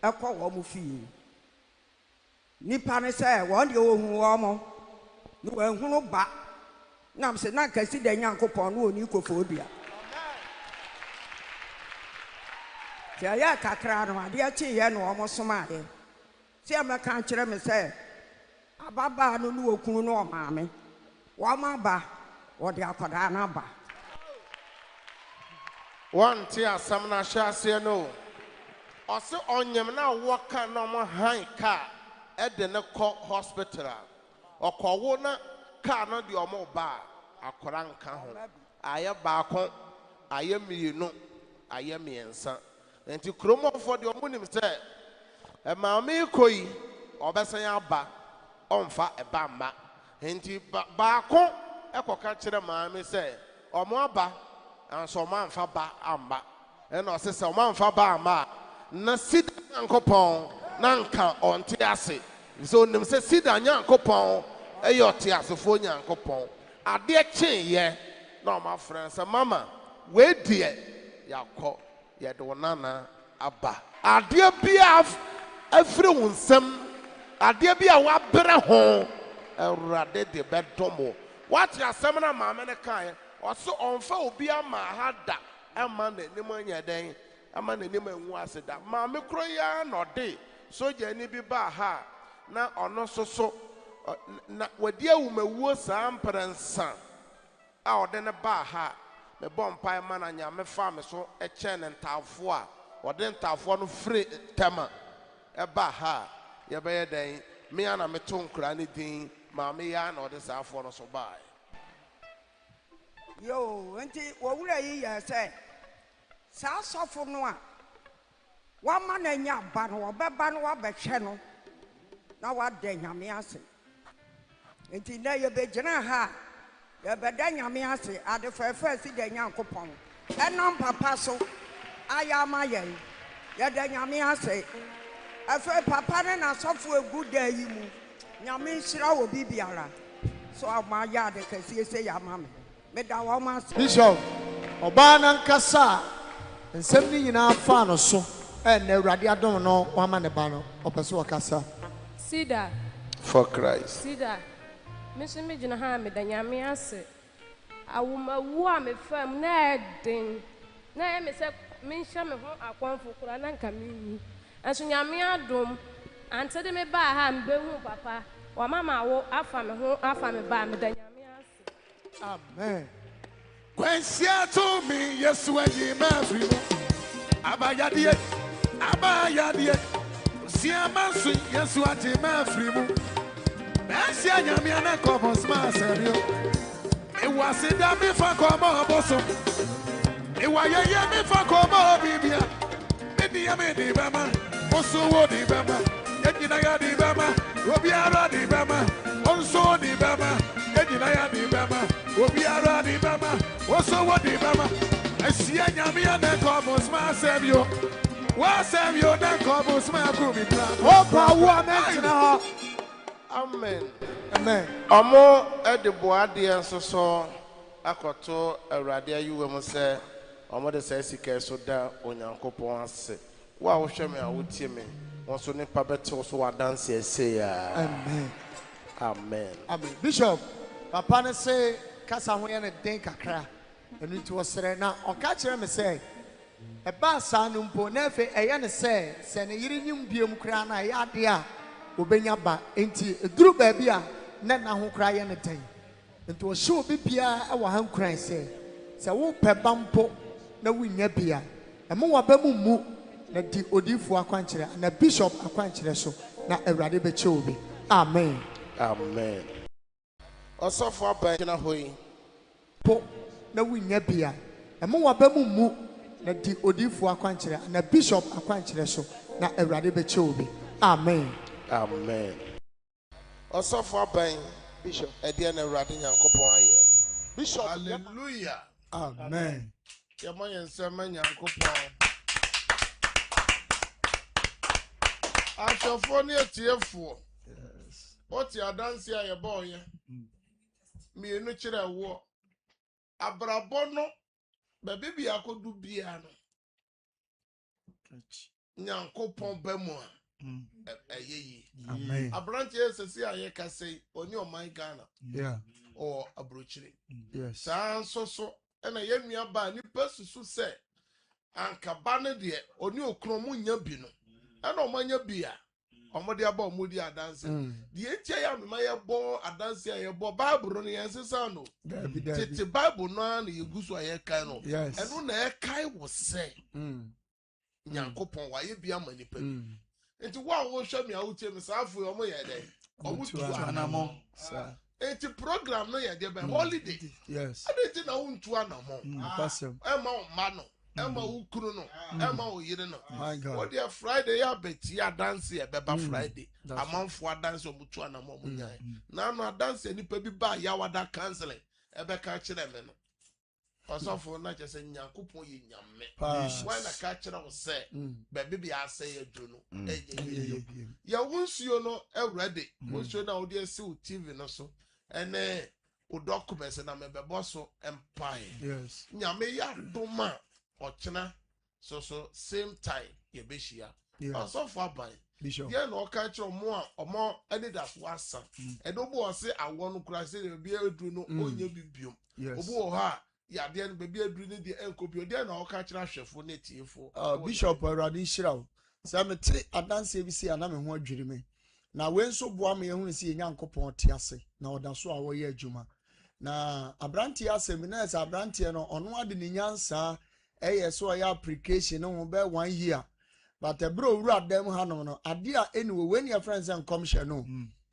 Speaker 8: ɛkɔ wo mo fie nipa ne sɛ wɔn de ohun ɔmo no ehunu ba na me sɛ na kasi da Nyankopɔn no oni kofo dua ti ya kakra no ade achi ye no ɔmo soma ye ti ameka kyerɛ me sɛ ababa no no okunu no ɔmaame wama ba wode akoda na ba
Speaker 2: one tia asam na hye no ɔse onyem na woka na mo han ka ede ne kɔ hospital ɔkɔwo na ka no de ɔmo ba akora nka ho ayɛ baako ayɛ mienu ayɛ miensa enti kromofo de ɔmo nim sɛ maame koyi ɔbɛsan aba ɔmfa ɛba mma nti baako ɛkɔka kyerɛ maame sɛ ɔmo aba anso ɔmo amfa ba amma ɛna ɔsɛ sɛ ɔmo amfa ba amma na Cedar Nyankopɔn na nka ɔnte ase so onim sɛ Cedar Nyankopɔn ɛyɛ ɔte asefo Nyankopɔn adeɛ kyeeyɛ na ɔmo afrɛ sɛ mama wei deɛ yakɔ yɛde wo nana aba adeɛ bi afiri wo nsɛm adeɛ bi a wabrɛ ho Awurade de bɛdɔ mo wate asɛm na maame ne kaeɛ ɔso ɔmfa obi ama ha da ɛma n'anim anya dɛn ama n'anim anwu ase da maame koro ya na ɔde sogyani bi baa ha na ɔno so na wɔde awumawuo saa mprɛnsa a ɔde ne baa ha mebɔ mpae ma na nyame fa me so ɛkyɛn ne ntaafoɔ a ɔde ntaafoɔ no firi tɛma ɛbaa ha yɛbɛyɛ dɛn mea na meto nkura ne din maame ya na ɔde saa afoɔ no so baa
Speaker 8: yo nti wɔwura yi yɛ sɛ saa sɔfo no a wama na nya ba no wɔbɛba no wabɛhwɛ no na wada nyame ase nti na yɛbɛgyina ha yɛbɛda nyame ase ade fɛfɛ si da Nyankopɔn ɛnam papa so ayɛ ama yɛn yɛda nyame ase afei papa ne na sɔfo egu da yi mu nyame nhyira wɔ bibiara so ama yɛ ade kɛseɛ sɛ yɛ ama me meda wɔ ma ase
Speaker 7: Bishop ɔbaa nankasa nsɛm ni nyinaa fa no so ɛna Awurade adom no wama ne ba no ɔpɛ so ɔkasa
Speaker 9: Cedar
Speaker 2: for Christ
Speaker 9: Cedar me so me gyina ha meda nyame ase awomawu a me fam na ɛden na ɛyɛ me sɛ menhyɛ me ho akwanfo kora na nka menwu ɛnso nyame adom ante de me baa ha mbɛhu papa wamama wo afa me ho afa me baa meda nyame ase
Speaker 7: amen
Speaker 4: Kwensia to me yesu ayi ma free mu abayade siama so yesu ati ma free mu Bensia nyame ana kobos ma serio e wase da me fa komo boso e wa ye me fa komo bibia me di bama boso wo di bama yegyina ya di bama obiara di bama onso di bama yegyina ya di bama obiara di bama oso wo di bama esia nyame ana kobos ma serio wa serio na kobos ma ku mi plan
Speaker 7: opa wo amen ha
Speaker 2: amen
Speaker 7: amen
Speaker 2: ɔmo ɛde boadeɛ nso so akɔto Awurade ayiwa mu sɛ ɔmo de sɛ sika so da Onyankopɔn ase wo a wohwɛ me a wotie me wɔn so nipa bɛtew so wadanse ɛsɛ ya
Speaker 7: amen
Speaker 2: amen
Speaker 7: amen Bishop papa ne say kasa ho yɛ ne den kakra ɛnu nti wɔsrɛ na ɔka kyerɛ me sɛ ɛba saa no mpo na afei ɛyɛ ne sɛ ne yere nyim biem kra na ɛyɛ ade a obenya ba enti eduru baabi a na ho kra yɛ ne den enti ɔhyɛ obi bia ɛwɔ ha nkran sɛ wo pɛ ba mpo na wonya bia ɛmo waba mu na di odifo akwankyerɛ na bishop akwankyerɛ so na Awurade bɛkyɛ obi amen
Speaker 2: amen ɔsɔfo aban gyina hɔ yi
Speaker 7: po na wonya bia ɛmo waba mu na di odifo akwankyerɛ na bishop akwankyerɛ so na Awurade bɛkyɛ obi amen
Speaker 2: amen ɔsɔfo aban bishop ɛdeɛ na Awurade Nyankopɔn ayɛ bishop hallelujah
Speaker 7: amen
Speaker 2: yɛma yɛn nsɛm Nyankopɔn ahwɛfoɔ ne atiefoɔ ɔte adanse a yɛbɔɔyɛ mmienu kyerɛ ɛwoɔ abrabɔ no baabi bi akɔdu bia no Nyankopɔn ba mu a ɛyɛ yi
Speaker 7: amen
Speaker 2: aberanteɛ sɛsi a yɛkasa yi ɔne ɔman Ghana ɔwɔ aburokyire saa nso so ɛna yɛnnua baa nipa susu sɛ ankaba no deɛ ɔne okuro mu nya bi no ɛna ɔmanya bi a ɔmode aba ɔmodi adanse deɛ ntia yɛ amema yɛbɔ adanse a yɛbɔ Bible no yɛnsesa no tete Bible no a na yɛgu so a yɛkae no ɛno na ɛkae wo sɛ Nyankopɔn wayɛ bi ama nipa bi nti wo a wohwɛ me a wotie me saa afo ɔmo yɛ dɛ ɔmo tu anamɔ enti program no yɛ de bɛ holiday ade nti na wo ntu anamɔ ɛma wo ma no Emma Ukruno, Emma Uyino. What dear Friday, ya betty, ya dance here, Beba Friday. A month for dance of Mutuana Momunya. Now, no dance any baby by Yawada canceling. Ebe catch them. Also for not just in Yakupo Yam. When a catcher was say, baby, I say a journal. Ya once you know already, once you know, dear Sue TV no so, and documents and I'm a bosso empire. Yes. Yame ya doma or china so same time ye bishia. Also for by Bishop. Yeah, no catch more any that was and no say I want to cry say be able to know only bibium. Yes. Ha. Yeah, then baby breathing the encopio, then I'll catch a chef for native for Bishop Radin Shroud. Sammy, I dance ABC and I'm one dreaming. Now, when so boy me who see young couple tiase, now that's why we Juma. Now, a brandy as a minute, a brandy on one in Yansa, so I application on bear 1 year. But a bro rat them hanono, a dear anyway when your friends and commission no,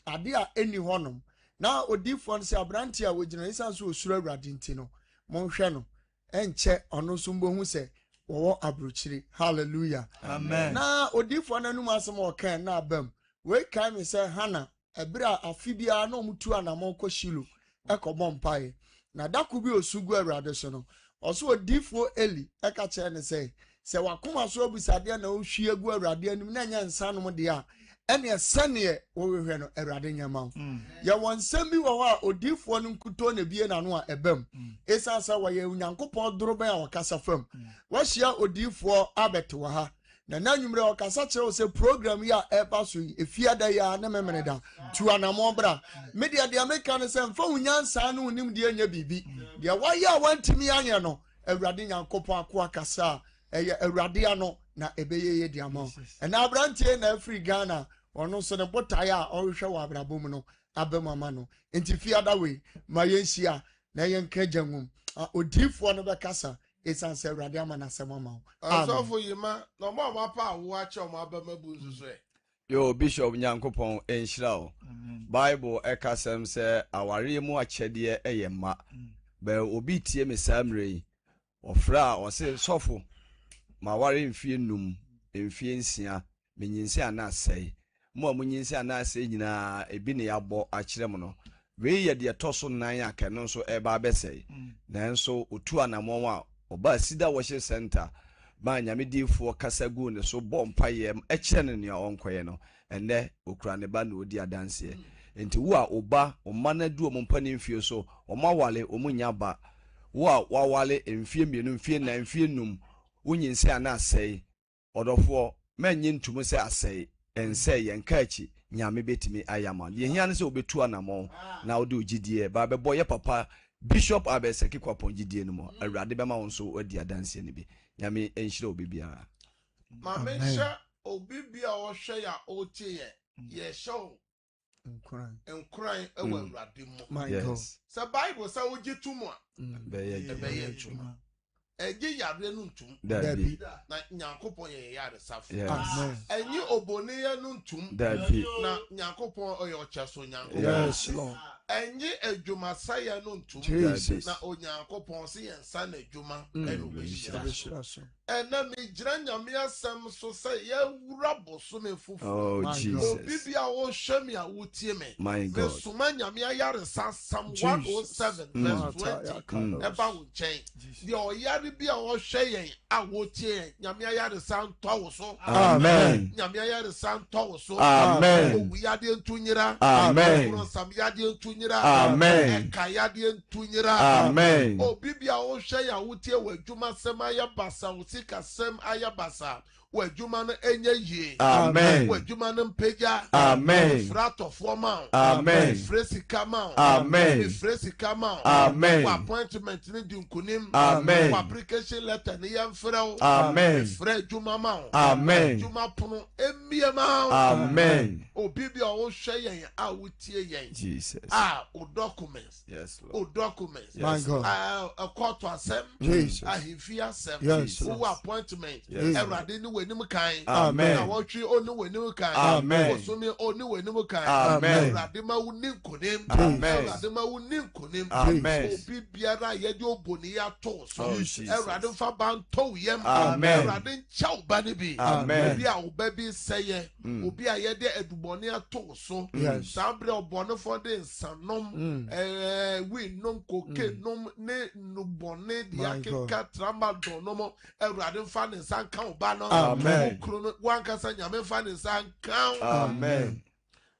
Speaker 2: a dear any honum. Now, a different say a brandy with generations who sure radintino. Monshano, and check on no sumbo who say, or abruchiri, hallelujah. Amen. Now, Odifo no masamo can na bem. We came and say, Hannah, a bra a fibia no mutu and a monko shilu, echo bompaye. Now that could be a sugu radishono. Also a Difo Eli, eka chen say, wakuma so bisadia no shiagu radian, Nanya and Sanodia. And your son here, we were a radin amount. Ya one semi wa Odifo no kutone bien anwa ebem. Esa sa wa ye unyankopo drobe or casa firm. What's ya Odifo abetwaha? Na nyumre okasa kire se program ya eba so efia da ya na memene da tu anamo bra media de America no se mfa unyansa no unim de anya bibi de wa ya wantimi anya no awurade nyankopon akwa kasa eye awurade ano na ebeye ye de amo na abrantie na Afri Ghana ono so ne botaya ohwe wa abrabom no abemama no enti fia da we ma yenhia na yenka jangum odifo no be kasa esan se awurade ama na semama so for yima no ma pa wo ache o ma ba mabuzu so
Speaker 3: yo Bishop Nyankopon enhyira o Bible ekasem se aware mu achede eyema be obi tie mesamre ofra o se sofo ma ware mfie num mfie nsia menyinsi ana sei mo amunyinsi ana sei nyina ebi ne yabo akirem no we ye de toso nan akeno so eba besei nanso otu anamon a oba Cedar worship center ba nyame difo kasagu ne so bompa ye ekire ne onkoye no enne okura ne ba na odi adanse enti wo a oba omana du ompa ne mfie so omawale omunya ba wo a wawale mfie mienu mfie na mfie num unyinse ana asei odofo menye ntumu se asei ense ye nkachi nyame betimi ayama ye hia ne se obetu anamon na odi ogidie ba bebo ye papa Bishop Sackey Kwapong gidie no mo awurade bema won so odi adanse ne bi nyame enhyira obibia
Speaker 2: ma mensha obibia wo hwe ya otie ye show enkran ewe awurade mo
Speaker 3: my God
Speaker 2: sa Bible sa ogitu a be chuma eje yare no ntum
Speaker 3: dabi
Speaker 2: na Nyankopon ye yare safo enyi oboni ye no ntum
Speaker 3: dabi
Speaker 2: na Nyankopon oye ocheso Nyankopon
Speaker 3: yes Lord
Speaker 2: enyi adwuma saya no ntum na Onyankopon se yensa na adwuma eno behira so ena me gira nyame asem so se ye wura bosome fufu
Speaker 3: oh Jesus
Speaker 2: obibia wo hwemi a wotie me
Speaker 3: my God
Speaker 2: suma nyame ayare Psalm 107 verse 20 eba wo chen de oyare bia wo hwe yen a wotie nyame ayare Psalm so
Speaker 3: amen
Speaker 2: nyame ayare Psalm so
Speaker 3: amen
Speaker 2: owuyade ntunyira
Speaker 3: amen
Speaker 2: sam yade ntunyira
Speaker 3: amen
Speaker 2: kayade ntunyira
Speaker 3: amen
Speaker 2: obibia wo hwe ya wotie wadwuma sem ayabasa wotika sem ayabasa wadwuma no enye yie
Speaker 3: amen
Speaker 2: wadwuma no mpeja
Speaker 3: amen
Speaker 2: frato forma
Speaker 3: amen
Speaker 2: fresi kama
Speaker 3: amen
Speaker 2: fresi kama
Speaker 3: amen
Speaker 2: appointment ni dinkunim
Speaker 3: amen
Speaker 2: application letter ni yamfrɛ
Speaker 3: amen
Speaker 2: frɛ dwuma ma
Speaker 3: amen
Speaker 2: dwuma pono emie ma
Speaker 3: amen
Speaker 2: obibia wo hwɛ yen a wotie yen
Speaker 3: Jesus
Speaker 2: o documents
Speaker 3: yes Lord
Speaker 2: o documents
Speaker 3: my God
Speaker 2: a court asem
Speaker 3: Jesus
Speaker 2: a hifia asem
Speaker 3: yes
Speaker 2: o appointment everade ni w'anim kan.
Speaker 3: Amen.
Speaker 2: Na wɔtwe ɔne w'anim kan.
Speaker 3: Amen.
Speaker 2: Wɔsome ɔne w'anim kan.
Speaker 3: Amen.
Speaker 2: Awurade ma wo ni nkonim.
Speaker 3: Amen.
Speaker 2: Awurade ma wo ni nkonim.
Speaker 3: Amen.
Speaker 2: Obi biara yɛde oboni ato so.
Speaker 3: Jesus.
Speaker 2: Awurade fa ban to yam.
Speaker 3: Amen.
Speaker 2: Awurade nkyɛ wo ba ne bi.
Speaker 3: Amen.
Speaker 2: Obi a wo ba bi sɛyɛ. Obi a yɛde adubɔne ato so. Saa bere ɔbɔnefo de nsanom winom kokenom ne nubɔne de akeka tramadol nom Awurade fa ne nsa nka wo ba no.
Speaker 3: Amen.
Speaker 2: Wankasa nyame fa ne nsa nka wo.
Speaker 3: Amen.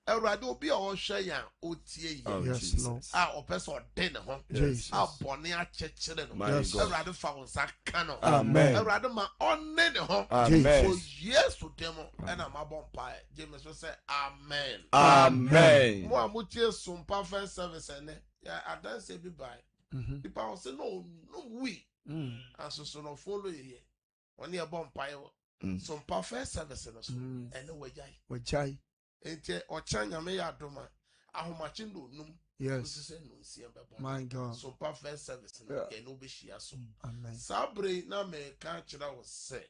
Speaker 2: Awurade obi a ɔhwɛ yan otie yi.
Speaker 3: Yes, Lord.
Speaker 2: A ɔpɛ sɛ ɔde ne ho. A bɔne akyɛkyerɛ no. Awurade fa wo nsa ka no.
Speaker 3: Amen.
Speaker 2: Awurade ma ɔne ne ho.
Speaker 3: Amen.
Speaker 2: For Yesu demo ɛna mabɔ mpae. Gyeme so sɛ amen.
Speaker 3: Amen.
Speaker 2: Mo a motie Sompa first service ɛnɛ. Adanse bi bae. Nipa wɔ sɛ no wi. Asoso no follow yɛ. Wɔne ɛbɔ mpae wɔ. Sompa first service no so. Ɛne wɔgyae. Enti ɔkyɛ nyame yɛ adoma ahomakye no onum sɛ no nsia bɛbɔ
Speaker 7: My God.
Speaker 2: Sompa first service no ɛno bɛhyia so.
Speaker 7: Amen.
Speaker 2: Saa bere na meka kyerɛ wo sɛ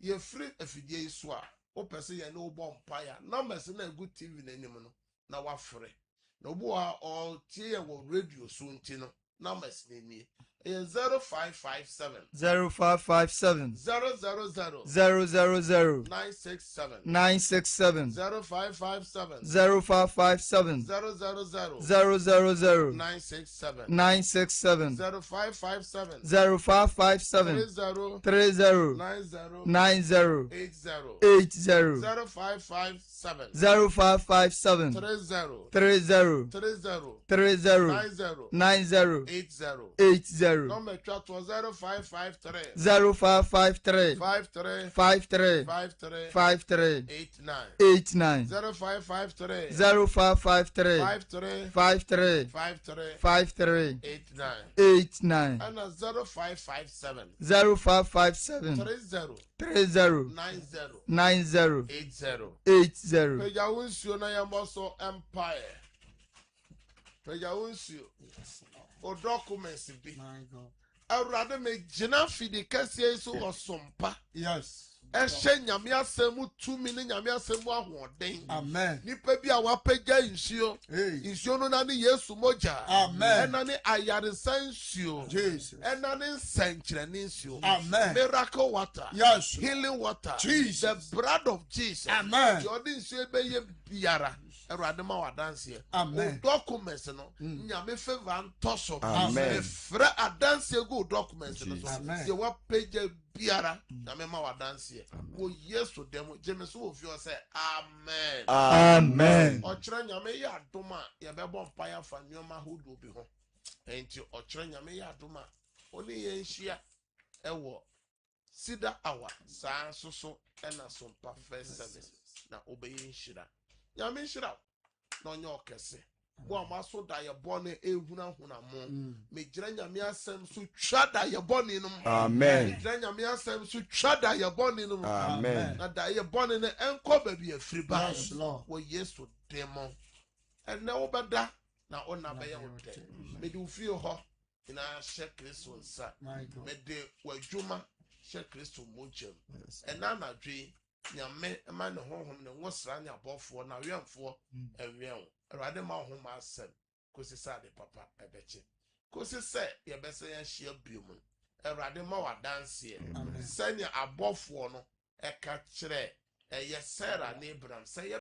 Speaker 2: yɛfiri afidie yi so a wopɛ sɛ yɛne wobɔ mpaeɛ a numbers na ɛgu TV n'anim no na wafrɛ na obi a ɔtie yɛ wɔ radio so nti no numbers na nie 0557
Speaker 10: 0557
Speaker 2: 000
Speaker 10: 000
Speaker 2: 967
Speaker 10: 967
Speaker 2: 0557
Speaker 10: 0557
Speaker 2: 000
Speaker 10: 967
Speaker 2: 967 0557
Speaker 10: 30 90 80 0557 30 90 80
Speaker 2: Number 0553
Speaker 10: 0553
Speaker 2: 53
Speaker 10: 53
Speaker 2: 53
Speaker 10: 53
Speaker 2: 89
Speaker 10: 89
Speaker 2: 0553
Speaker 10: 0553
Speaker 2: 53
Speaker 10: 53
Speaker 2: 53
Speaker 10: 53
Speaker 2: 89
Speaker 10: 89
Speaker 2: and 0557
Speaker 10: 0557
Speaker 2: 30
Speaker 10: 90
Speaker 2: 90
Speaker 10: 80
Speaker 2: Peja unsio na yamboso empire. Peja unsio. O documents bi. Awurade me gyina fidi kɛseɛ so wɔ Sompa.
Speaker 7: Yes.
Speaker 2: Ɛhyɛ nyame asɛm tumi ne nyame asɛm ahoɔden.
Speaker 7: Amen.
Speaker 2: Nipa bi a wapagya nsuo. Nsuo no na ne Yesu mogya.
Speaker 7: Amen.
Speaker 2: Ɛna ne ayaresa nsuo.
Speaker 7: Jesus.
Speaker 2: Ɛna ne nsɛnkyerɛnne nsuo.
Speaker 7: Amen.
Speaker 2: Miracle water.
Speaker 7: Yes.
Speaker 2: Healing water.
Speaker 7: Jesus.
Speaker 2: The blood of Jesus.
Speaker 7: Amen.
Speaker 2: Deɛ ɔde nsuo bɛyɛ biara. Awurade ma wadanseɛ.
Speaker 7: Amen.
Speaker 2: O documents no. Nyame favor ntɔ so.
Speaker 3: Amen.
Speaker 2: Efrɛ adanseɛ go documents no so.
Speaker 7: Amen.
Speaker 2: Deɛ wapagya biara. Nyame ma wadanseɛ. Wo Yesu dɛm gyeme so wɔ fie sɛ amen.
Speaker 3: Amen.
Speaker 2: Ɔkyerɛ nyame yɛ adom a yɛbɛbɔ mpaeɛ afa nneɛma ahodoɔ bi ho. Enti ɔkyerɛ nyame yɛ adom a ɔne yɛn hyia ɛwɔ Cedar hour saa nso so ɛna Sompa first service na ɔbɛyɛ nhyira. Nyame nhyira na ɔnyɛ ɔkɛse. Bo a maso da yɛ bɔne ehunahuna mo. Megyina nyame asɛm so twa da yɛ bɔne no.
Speaker 3: Amen.
Speaker 2: Megyina nyame asɛm so twa da yɛ bɔne no.
Speaker 3: Amen.
Speaker 2: Na da yɛ bɔne no ɛnkɔ baabi afiri ba.
Speaker 7: Yes, Lord.
Speaker 2: Wɔ Yesu demo. Ɛnɛ wobɛda na ɔna bɛyɛ wo dɛ. Mede wo fie hɔ nyinaa hyɛ Kristo nsa. Mede w'adwuma hyɛ Kristo mogyam. Ɛna anadwe nyame ma ne honhom ne nwosra ne abɔfoɔ na wɛmfoɔ ɛwɛn. Awurade ma ho ma asɛm kosi sɛ ade papa ɛbɛkye. Kosi sɛ yɛbɛsɛ yɛhyia biom. Awurade ma wadanseɛ. Sɛnea abɔfoɔ no ɛka kyerɛ ɛyɛ Sarah ne Abraham sɛ